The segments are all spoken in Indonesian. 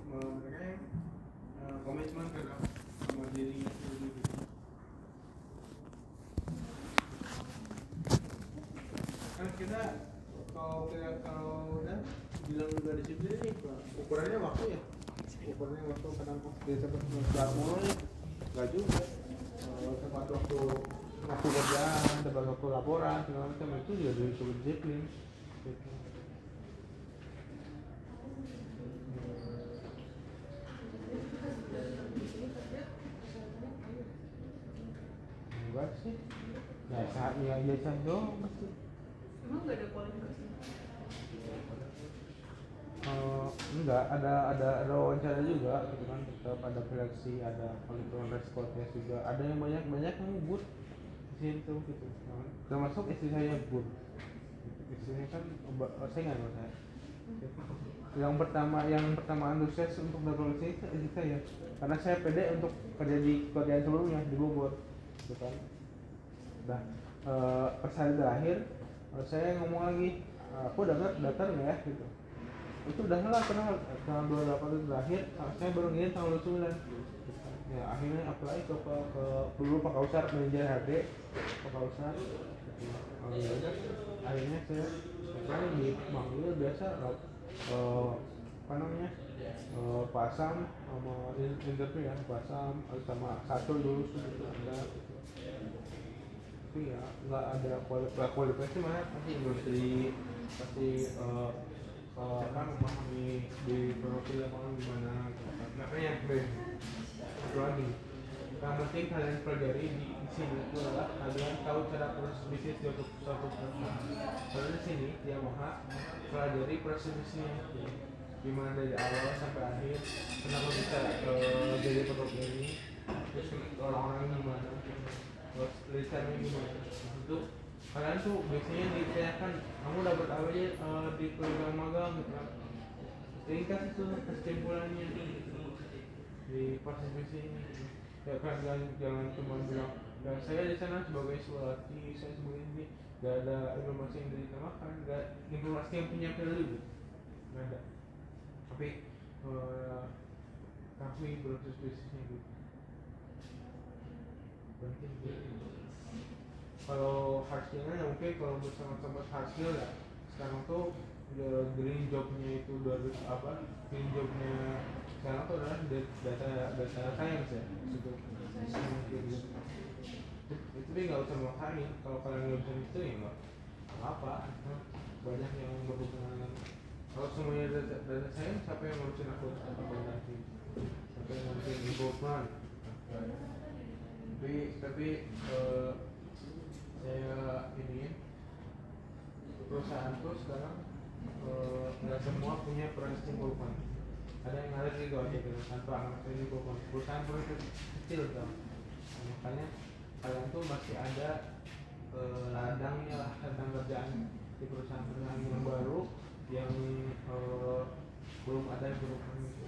mereka yang komitmen terhadap sama dirinya sendiri. Kan kita kalau udah bilang udah disiplin nih, ukurannya waktu ya, ukurannya waktu kadang dia sempat ngejar mulu ya, nggak juga. Tempat waktu kerjaan, tempat waktu laporan segala macam itu juga disebut disiplin. Gitu. Enggak sih, ya saatnya biasa doang pasti. Emang nggak ada kualifikasi? Enggak, ada wawancara juga gitu kan, tetap ada seleksi, ada quality response juga, ada yang banyak yang good di situ gitu. Termasuk istri saya good. Istrinya kan saya nggak saya. Yang pertama antusias untuk dapat itu istri saya, karena saya pede untuk kerja di kerjaan sebelumnya di Bogor, gitu kan. Nah, pas hari terakhir saya ngomong lagi, aku daftar nggak ya gitu. Itu udah lah, karena tanggal 28 itu terakhir, saya baru ngirim tanggal 29. Ya akhirnya apply ke dulu Pak Kausar, manajer HD Pak Kausar. Akhirnya saya dipanggil biasa, apa namanya, pasam sama interview ya, pasam sama satu dulu gitu ada. Tapi ya nggak ada kualifikasi, mana pasti industri, pasti kan memahami di profil lapangan gimana gitu kan. Makanya itu lagi yang penting kalian pelajari di sini itu adalah kalian tahu cara proses bisnis di suatu perusahaan. Kalau di sini Yamaha pelajari proses bisnisnya gimana dari awal sampai akhir, kenapa bisa jadi produk ini, terus orang-orang gimana, terus lisannya gimana. Itu kalian tuh biasanya ditanyakan, kamu dapat apa aja di program magang gitu kan. Ringkas itu kesimpulannya di proses bisnis ini. Ya kan, jangan cuma bilang dan saya di sana sebagai sulati, saya sebagai ini, gak ada informasi yang ditambahkan, gak informasi yang punya value, gak ada. Tapi kami proses bisnisnya gitu penting gitu. Kalau hard skillnya ya mungkin kalau bersama-sama hard skill ya sekarang tuh green jobnya itu dari apa, green jobnya sekarang tuh adalah data science ya gitu. Itu dia nggak usah makanin, kalau kalian nggak bisa itu ya nggak apa, banyak yang berhubungan. Kalau semuanya data science, siapa yang ngurusin akuntansi, siapa yang ngurusin improvement. Tapi saya ini perusahaan tuh sekarang nggak semua punya proses improvement. Ada yang ada gitu aja gitu tanpa anak improvement. Perusahaan kecil tuh, makanya kalian tuh masih ada ladangnya lah, ladang kerjaan di perusahaan-perusahaan yang baru yang belum ada improvement gitu.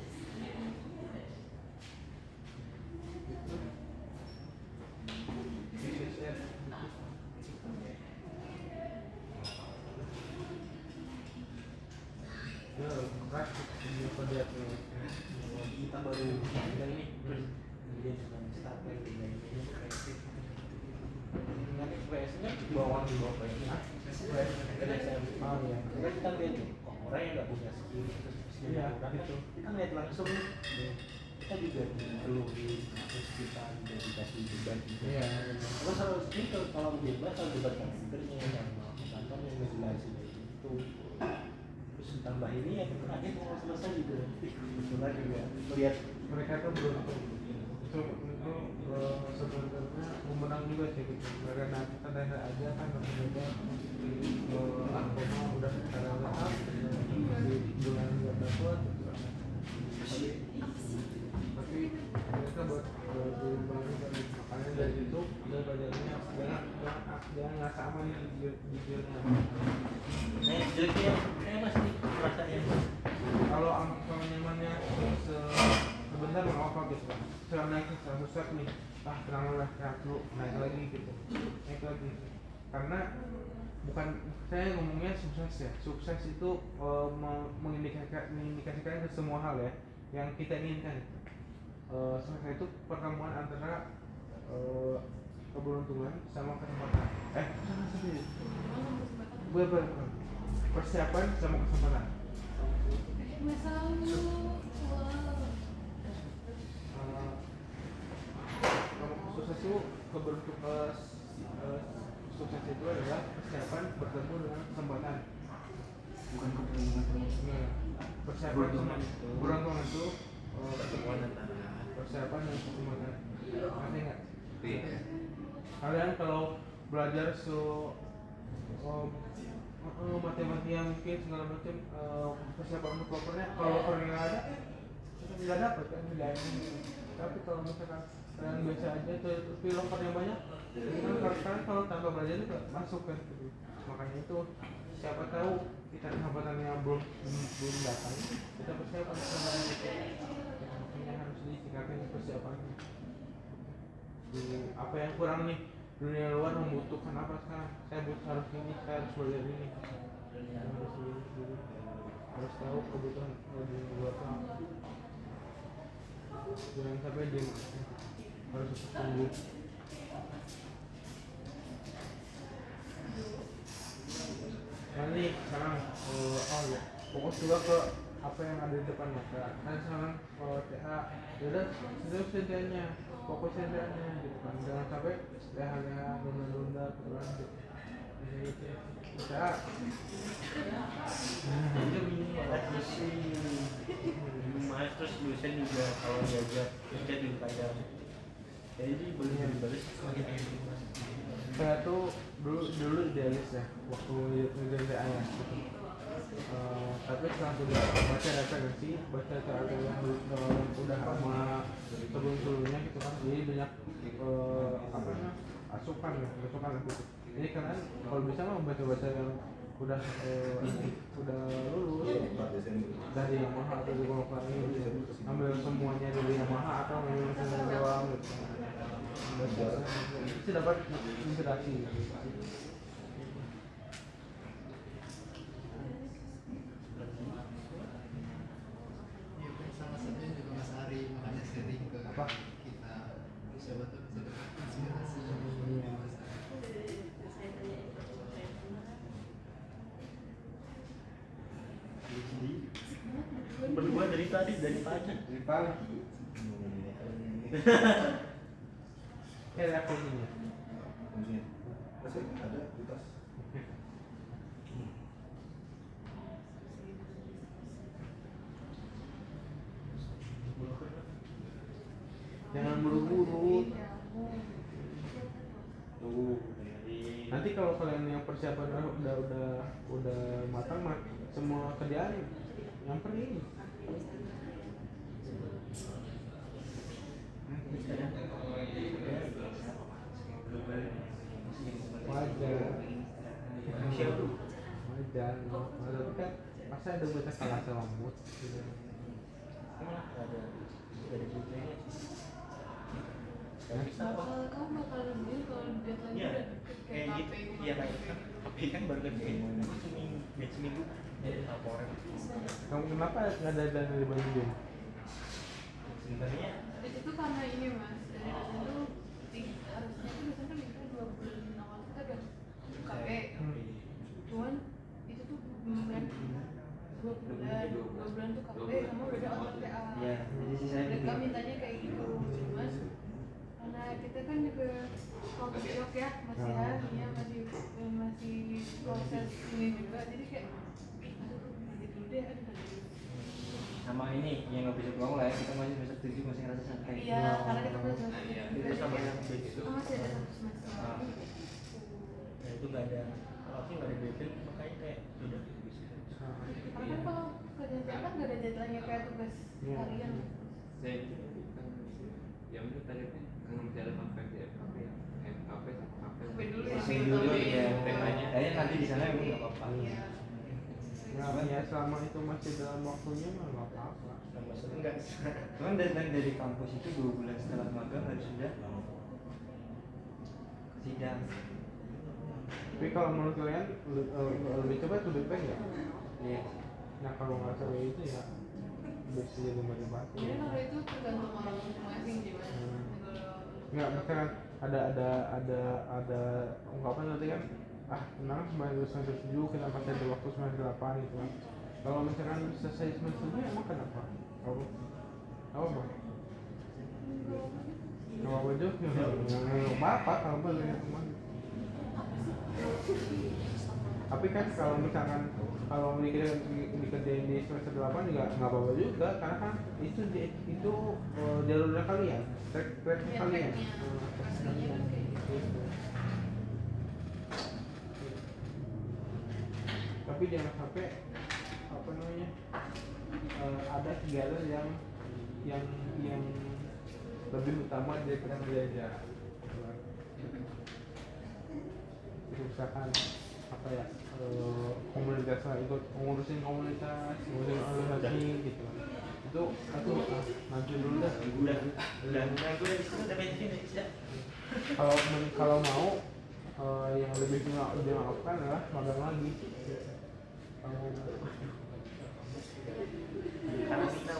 Kita baru ini kemudian dengan starter dengan ini dengan expressnya bawaan di bawah ini Oh iya. Kita lihat nih orang yang nggak punya skill Iya, kan gitu. kita lihat langsung nih kita juga perlu terus kita dedikasi beban gitu. Iya. Terus harus itu kalau bebas harus beban komputernya sama kantor yang menjelaskan itu. Terus tambah ini yang terakhir mau selesai juga kebetulan juga melihat Mereka tuh beruntung itu sebenarnya memenang juga sih gitu, karena kita aja kan berbeda. Aku mau udah secara lengkap di bulan nggak dapat, tapi mereka buat makanya dari situ dia belajarnya jangan ngerasa aman di dirinya. jeleknya saya masih rasanya Kalau nyamannya sebentar nggak apa gitu kan, setelah naik 100 step nih, tenang lah, dulu naik lagi gitu, naik lagi. Karena bukan saya ngomongnya sukses ya, sukses itu mengindikasikan ke semua hal ya, yang kita inginkan. Semester itu pertemuan antara keberuntungan sama kesempatan. Sama sendiri. Bukan. Persiapan sama kesempatan. Sukses itu keberuntungan, sukses itu adalah persiapan bertemu dengan kesempatan. Bukan keberuntungan. Persiapan sama keberuntungan itu Pertemuan antara persiapan dan kesempatan. Ngerti nggak? Kalian kalau belajar matematika mungkin segala macam, persiapan untuk papernya, kalau papernya nggak ada nggak dapat kan nilainya. Tapi kalau misalkan kalian biasa aja tapi lokernya banyak, kan kalau tanpa belajar itu masuk kan gitu. Makanya itu siapa tahu kita kesempatannya belum datang, kita persiapan kesempatan itu. Makanya harus ditingkatkan persiapannya. Apa yang kurang nih, dunia luar membutuhkan apa sekarang, harus ini, saya harus belajar ini, harus tahu kebutuhan dunia luar apa. Jangan sampai dia harus tumbuh. Nah ini sekarang fokus juga ke apa yang ada di depan mata. Kan sekarang TA udah sudah TA-nya, fokus TA-nya gitu kan. Jangan sampai TA-nya nunda gitu kan. TA terus dosen juga kalau diajar kerja di kadang jadi belum dibales semakin enak. Saya tuh dulu idealis ya waktu ngerjain TA ya gitu. Tapi setelah sudah baca referensi, baca cara yang udah sama sebelum-sebelumnya gitu kan, jadi banyak asupan gitu. Jadi kalian kalau bisa mah baca-baca yang udah lulus dari Yamaha atau di Golkar ini gitu. Ambil semuanya dari Yamaha atau ambil semua doang gitu. Itu dapat inspirasi gitu. Salah satunya juga Mas Ari, makanya sharing ke Apa? kita, siapa tuh bisa dapat inspirasi Mas Ari. Berdua dari tadi dari pagi. Kayak aku ini. Masih ada di tas. Jangan buru-buru. Tunggu. Nanti kalau kalian yang persiapan udah matang mah semua kerjaan nyamperin. Wajar. Wajar kan masa ada baca kalah sama mood gitu. Ada bukunya. Kamu bakal lebih kalau deadline Iya, udah deket kayak kayak gitu. KP Iya kayak KP kan baru kerjain seminggu jadi laporan. Kamu kenapa nggak ada dana di Bandung? Sebenarnya itu karena ini mas, dari dosen tuh harusnya tuh dosen kan itu 2 bulan awal kita udah KP. Cuman itu tuh bulan 2 bulan tuh KP sama udah ada otot TA. ya jadi sih saya Mereka mintanya kayak gitu, cuman karena kita kan juga culture shock ya, masih masih proses ini juga, jadi kayak aduh nanti dulu deh, sama ini yang nggak bisa pulang lah ya, kita masih semester 7 masih ngerasa santai. iya karena kita masih Itu sama yang begitu. masih ada 1 semester lagi. Nah itu nggak ada, kalau aku nggak ada deadline makanya kayak udah bisa. Karena kan kalau kerjaan TA kan nggak ada deadline-nya kayak tugas harian. Saya ya menurut tarifnya kalau misalnya sampai di FKP ya FKP sama KP Sampai dulu ya. Masih dulu ya temanya. kayaknya nanti di sana emang nggak apa-apa. Iya. Ya selama itu masih dalam waktunya mah nggak apa-apa. Nah, maksudnya enggak. Cuman dari kampus itu 2 bulan setelah magang harus sudah sidang. Tapi kalau menurut kalian lebih cepat lebih baik nggak? Iya. Nah kalau nggak sesuai itu ya bisa jadi motivasi. Jadi kalau itu tergantung orang masing-masing sih mas. Kalau Nggak, misalkan ada ungkapan nanti kan, tenang 97 kita masih ada waktu 98 gitu kan. Kalau misalkan selesai 97 emang kenapa? Apa bang? Nggak apa-apa juga, nggak apa-apa kalau boleh teman. Tapi kan kalau misalkan kalau dikerjain di semester 8 juga nggak apa-apa juga, karena kan itu jalurnya kalian, tracknya ya kalian. tracknya pastinya kan kayak gitu. Tapi jangan sampai apa namanya, ada kegiatan yang lebih utama daripada belajar. Misalkan apa ya, komunitas lah, ikut ngurusin komunitas, ngurusin organisasi gitu. Itu nanti dulu dah. udah gue di sini udah main sini ya. Kalau mau yang lebih dimaafkan adalah magang lagi. Karantina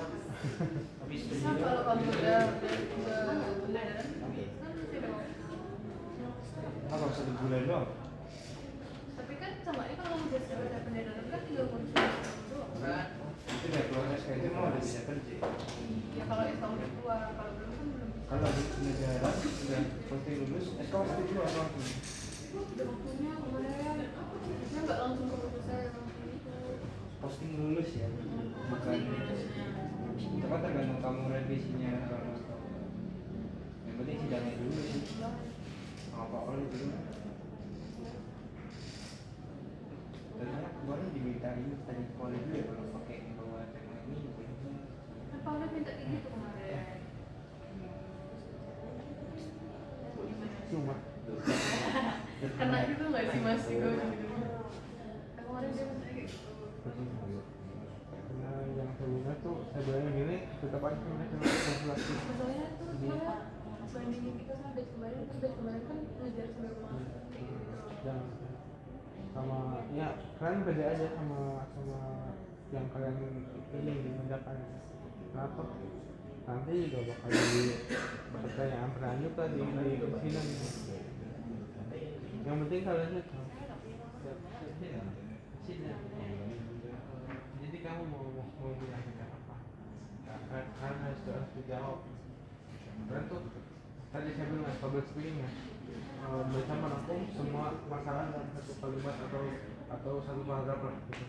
habis Bisa kalau kamu udah beneran kan masih ada waktu. kalau 1 bulan doang. Tapi kan sama ini kalau udah selesai pendidikan kan tinggal ngurus doang kan. Itu udah keluar SKJ mau udah bisa kerja. Ya kalau SKU udah keluar, kalau belum kan belum. Kalau di negara sudah posting lulus, SKJ itu keluar langsung. Udah waktunya kemarin, biasanya nggak langsung keputusan langsung itu. Posting lulus ya, bukan itu kan tergantung kamu revisinya kalau yang penting sidangnya dulu sih. Apa oleh dulu. Ternyata kemarin diminta ini tadi kuali dulu ya kalau pakai bawa tema ini. Kan Pak udah minta kayak gitu kemarin. Cuma Kena juga nggak sih mas juga gitu. Kemarin dia minta kayak gitu. karena yang sebelumnya tuh saya bilangnya gini, tetap aja mereka kalkulasi. Masalahnya tuh malah bandingin kita sama batch kemarin kan ngejar sampai rumah. Dan sama ya kalian beda aja sama yang kalian ini mengerjakan. Kenapa? Nanti juga bakal jadi pertanyaan berlanjut di sidang. Yang penting kalian itu sidang. Jadi kamu mau menyampaikan apa? Kalian harus dijawab. Kalian tuh tadi saya bilang public speaking ya, bisa merangkum semua masalah dalam satu kalimat atau satu paragraf lah gitu.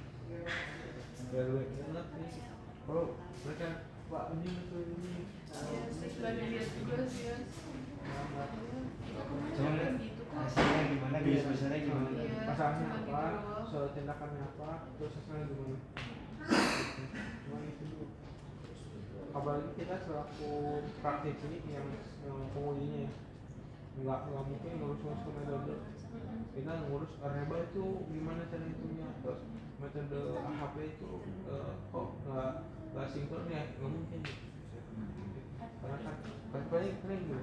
Biar lu ingat nih, kalau mereka Pak ini Ya setelah dilihat juga sih ya. Cuman Gitu kok. hasilnya gimana, garis besarnya gimana? Iya. masalahnya cuma apa, gitu doang. soal tindakannya apa, terus hasilnya gimana. Cuma itu dulu. Apalagi kita selaku praktisi yang pengujinya ya, nggak mungkin ngurus ke metode. Kita ngurus reba itu gimana cara hitungnya, terus metode AHP itu kok nggak sinkron ya, nggak mungkin. Karena kan paling gitu,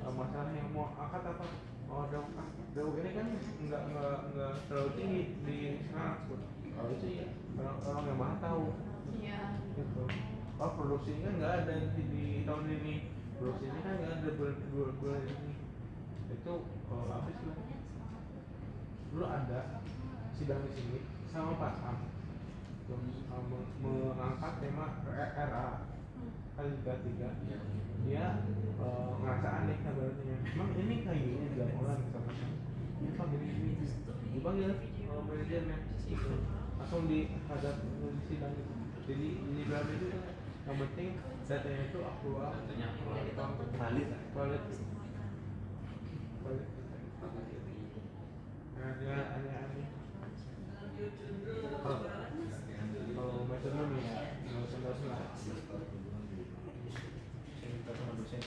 masalah yang mau angkat apa, jauh ini kan nggak terlalu tinggi di sekarang. Kalau itu ya orang yang mana tahu Iya. gitu. Oh produksinya nggak ada di tahun ini, produksinya kan nggak ada bulan ini. Itu habis lah. Dulu ada sidang di sini sama Pak Sam mengangkat tema RA kali 3 dia ngerasa aneh kabarnya, emang ini kayak gini dilakukan sama ini panggil ini dipanggil manajernya gitu. Langsung dihadap di sidang itu. Jadi di dalam itu yang penting datanya itu aktual, Valid. Nah, dia aneh-aneh. Kalau metronom ya nggak usah lah. Saya minta sama dosen.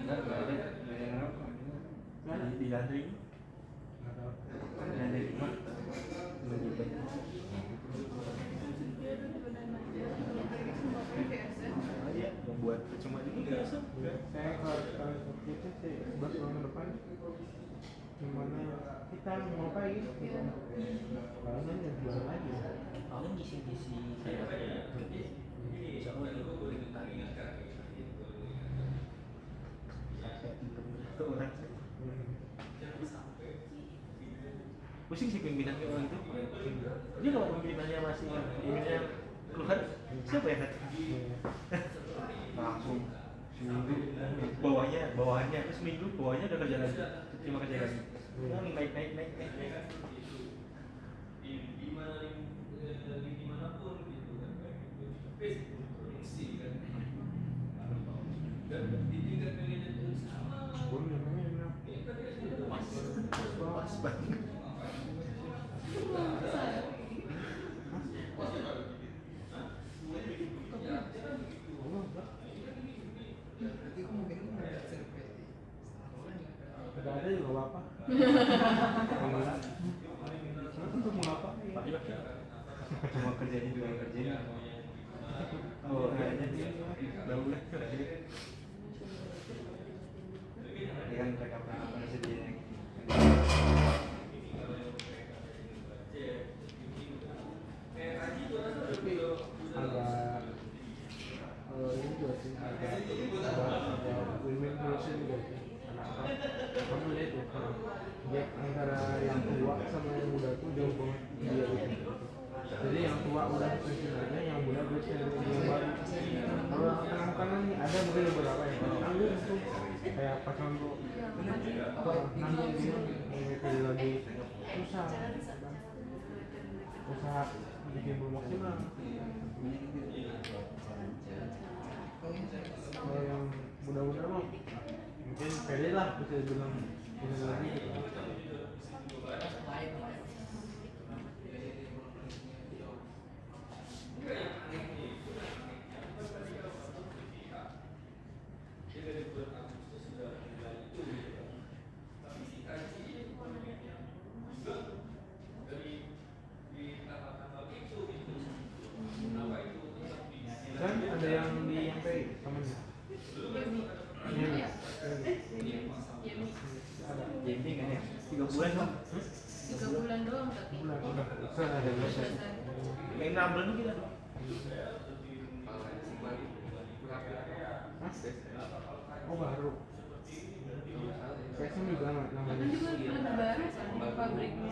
Enggak ada yang ngerokok. Di Landri. Di Landri rumah. Lebih banyak. buat cuma itu biasa. Saya kalau seperti itu sih 11 tahun ke depan gimana kita mau ngapain gitu. Kalau nanya jualan lagi. Paling ngisi-ngisi saya insya Allah itu tadi saya itu orang pusing sih pimpinannya orang itu. Jadi kalau pimpinannya masih pimpinannya keluar siapa ya? Langsung seminggu bawahnya terus seminggu bawahnya udah kerja lagi, terima kerja lagi. Naik. Gue namanya Pas banget. Berarti aku mungkin nggak survei Gak ada juga apa-apa. Enggak. Untuk mau apa? Cuma kerjanya juga kerjanya. Oh, kayaknya dia bagus kerja. Dia kan mereka masih dia. Tapi agak ini juga sih agak women version juga sih. Kamu lihat tuh gap antara yang tua sama yang muda tuh jauh banget dia gitu. Jadi yang tua udah pensiun aja, yang muda belum yang baru. Kalau kanan nih ada mungkin beberapa yang nanggung tuh kayak pasangan lo nanggung gitu kayak lagi susah usaha bikin belum maksimal. Kalau yang muda-muda mah mungkin pede lah bisa bilang ini lagi gitu. Kan ada yang di MPI temennya. Iya. Ada. JB kan ya? 3 bulan dong. 3 bulan doang tapi Bulan udah selesai ada selesai. Main nambel nih kita. Oh baru. Kayaknya juga nggak kan namanya. juga lebih baru kan pabriknya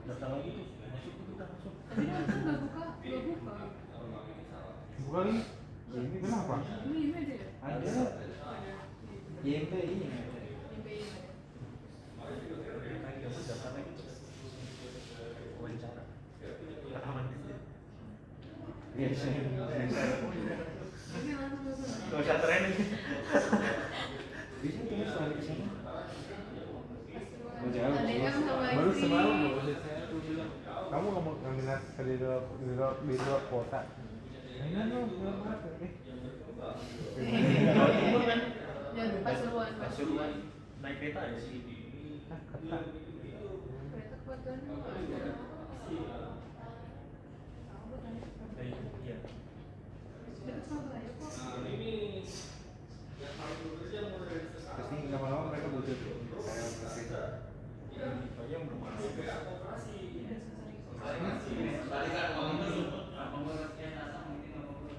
Datang lagi tuh. Masuk kita masuk. tapi kan nggak buka Buka nih. Ini kenapa? ini ada ya Ada. JMP ini. MPI ada Datang lagi tuh. Wawancara. Aman. Biasa. ini langsung ke sana Gak usah training. Bisa terus balik ke sana. ada yang sama Baru istri semalam loh saya tuh bilang kamu nggak mau ngambil di luar kota. Enggak dong, enggak mau. Jawa Timur kan? ya Pasuruan Pasuruan naik kereta ya sih. Ketat. kereta kuatan Iya. dekat Surabaya kok Pasti lama-lama mereka butuh karyawan kereta. Banyak belum masuk.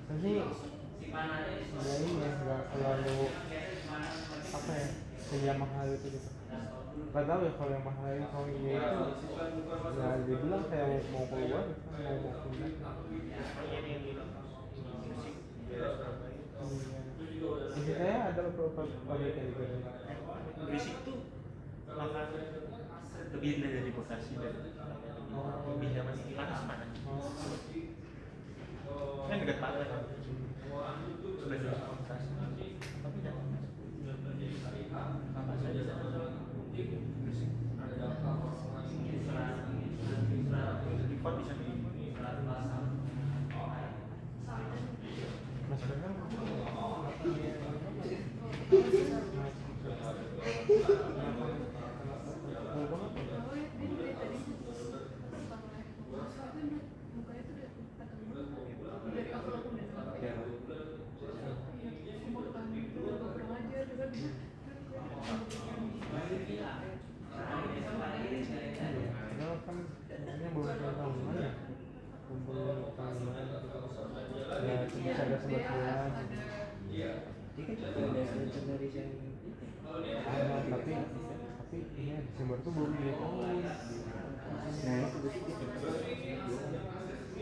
Tapi ya ini ya nggak terlalu apa ya yang mahal itu gitu. Nggak tahu ya kalau yang mahal ini kalau ini itu ya dia bilang saya mau keluar mau pindah. Di saya ada beberapa pabrik yang gitu. Gresik tuh makan lebih indah dari Bekasi dan lebih nyaman panas. Kan dekat pantai kan. Sudah di Bekasi. Tapi nyaman. Apa saja Gresik. Di Fort bisa di Mas Bernal ada 11 bulan. dia kan juga ada legendaris yang Ada, tapi ini Desember tuh belum dia tahun. nah itu berarti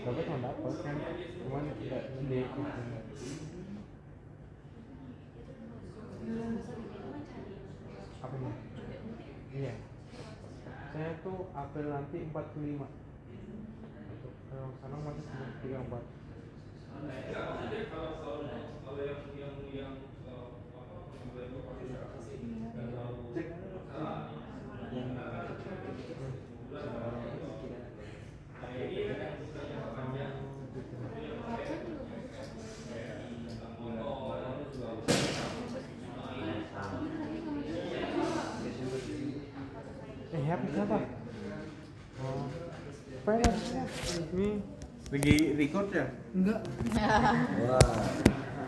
Dapat mah dapat kan, cuman nggak gede gitu. Apa nih? Iya. Saya tuh April nanti 45. Kalau sana masih 34. Happy siapa? Oh, pengen ini lagi record ya? Enggak. wah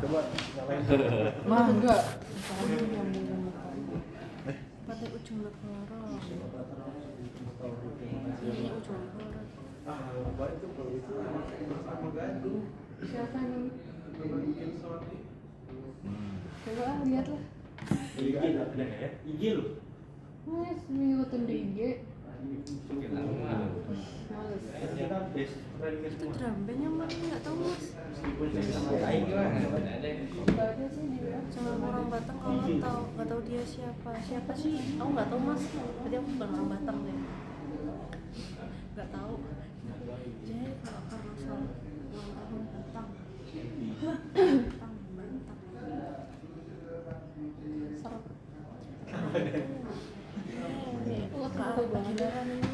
coba nyalain Mah enggak. Pakai ujung negara. Ini ujung negara. apa itu kalau itu sama gaduh Siapa nih? Coba lah lihat lah. IG ada ya IG lu Mas, ngikutin di IG. Males. kita best friend guys Itu drum band yang mana nggak tahu mas. meskipun saya sama lain gimana Enggak ada sih di WA. Sama orang Batam kalau nggak tahu dia siapa sih. Aku nggak tahu mas. Berarti aku bukan orang Batam deh. Nggak tahu. Jadi kalau karena soal ulang tahun Batam. Seret. Pagilaran ini.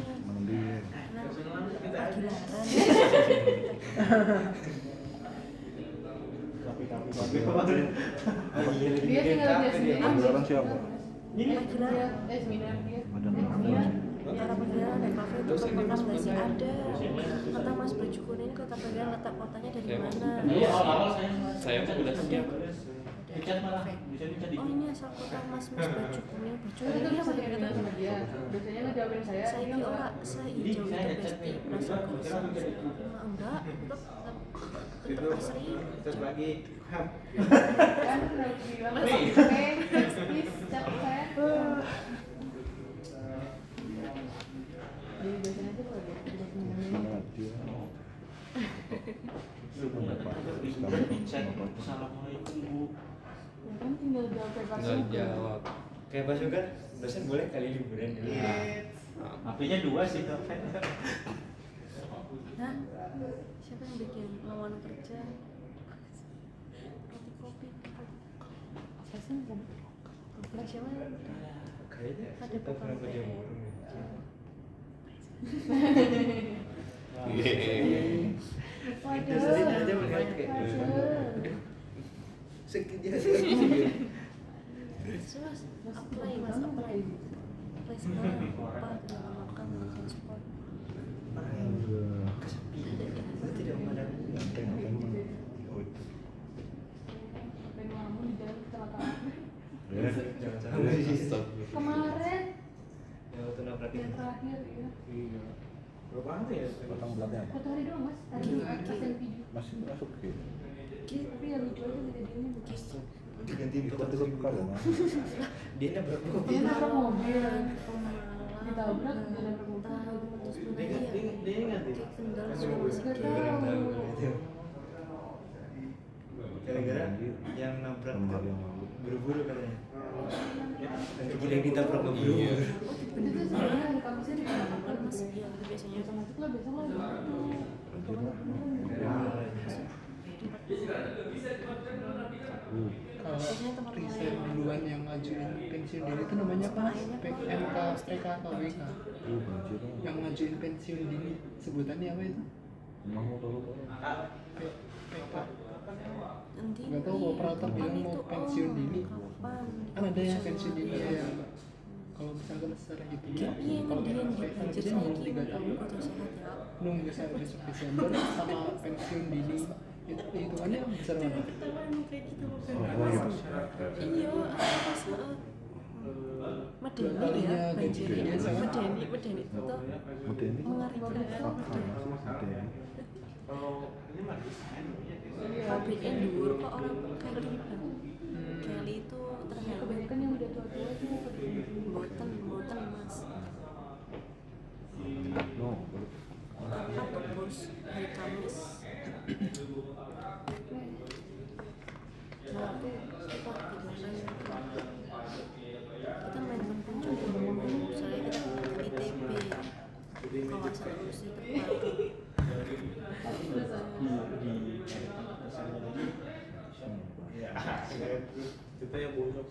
Pagilaran. Dia tinggal dia sendiri. Orang siapa? Pagilaran. Seminar dia. Seminar. Cara Pagilaran ada kafe itu makan nggak sih ada. Kata Mas Baju Kuning kota Pagilaran letak kotanya dari mana? Saya pun udah siap. dicat malah bisa dicat di Oh ini asal kota Mas Baju Kuning. Baju Itu Kuning bisa apa dikenal gitu? sama dia. Biasanya ngejawabin saya. Saya dia kira enggak. sehijau itu pasti perasaan enggak tetap asri. terus lagi Kan udah bilang oke, please chat saya. Jadi biasanya tuh kalau dia ngomongin assalamualaikum bu ya kan tinggal jawab kayak pas Nggak jawab. kayak Pak Sugar dosen boleh kali liburan dulu HP-nya 2 sih dosen Hah? Siapa yang bikin lawan kerja? Roti kopi. Saya kan Kompleks siapa? kayaknya Ada bukan itu sering aja melihat kayak sekejap Mas, apply mas, apply sekarang apa dalam makan transport. tidak memandang pengen ngelamun di jalan kecelakaan. Stop. Kemarin yang waktu nabrak yang itu terakhir ya. berapa hari ya Potong belakang apa? Satu hari doang mas. Tadi pasien video. Masih masuk gitu. Tapi yang lucu aja kejadiannya begitu. diganti Ikut bekal ya mas. dia nabrak mobil Dia nabrak mobil. Pemalang. Ditabrak, dia nabrak mobil. Terus dia ganti kayak kendal semua masih Nggak kayak tahu. gara-gara yang nabrak Enam hari yang lalu. buru-buru katanya gila yang ditabrak buru-buru Itu tuh sebenarnya hari Kamisnya di kan mas ya biasanya otomatis lah besok lah gitu. Kalau biasanya teman-teman resign duluan yang ngajuin pensiun dini itu namanya apa? PMK, PKKWK. Banjir. Yang ngajuin pensiun dini sebutannya apa itu? Mau tahu PK. nanti Nggak tahu kalau operator bilang mau pensiun dini. kapan Kan ada yang pensiun dini ya. Kalau misalkan secara gitu ya. iya Kalau kan dia PK anjir itu saya nunggu 3 tahun. udah sehat ya Nunggu sampai besok Desember sama pensiun dini itu hitungannya besar mana? ketahuan kayak gitu Oh iya mas. iya pas Medeni Kalinya ya gaji banjir gede ya sama. Medeni itu Mudeni. mengerikan Mudeni. Kalau ini mah desain ya pabriknya dhuwur kok orang Kelly bang. Kelly itu terkenal Kebanyakan yang udah tua-tua itu boten mas. No, Apa bos hari Kamis? Nah tuh kita main pencuci soalnya kita ke ITB kawasan industri terpadu. ya kita yang bonyok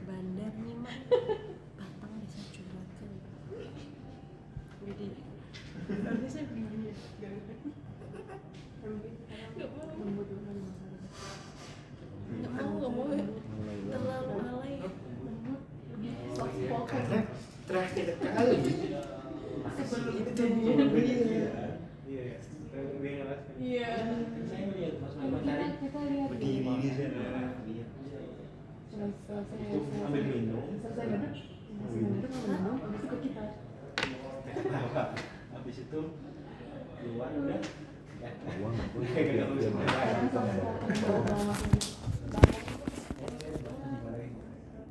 Bandar Nyimak Batang Desa Juragan. Jadi nanti saya bingung nggak mau terlalu alay. karena terakhir kali sebelum itu iya saya ngerasa Iya. saya melihat Mas Muhammad tadi Kita lihat berdiri di sana itu ambil minum selesai duduk habis itu kita habis itu keluar udah ya uang aku kayak dia gitu dia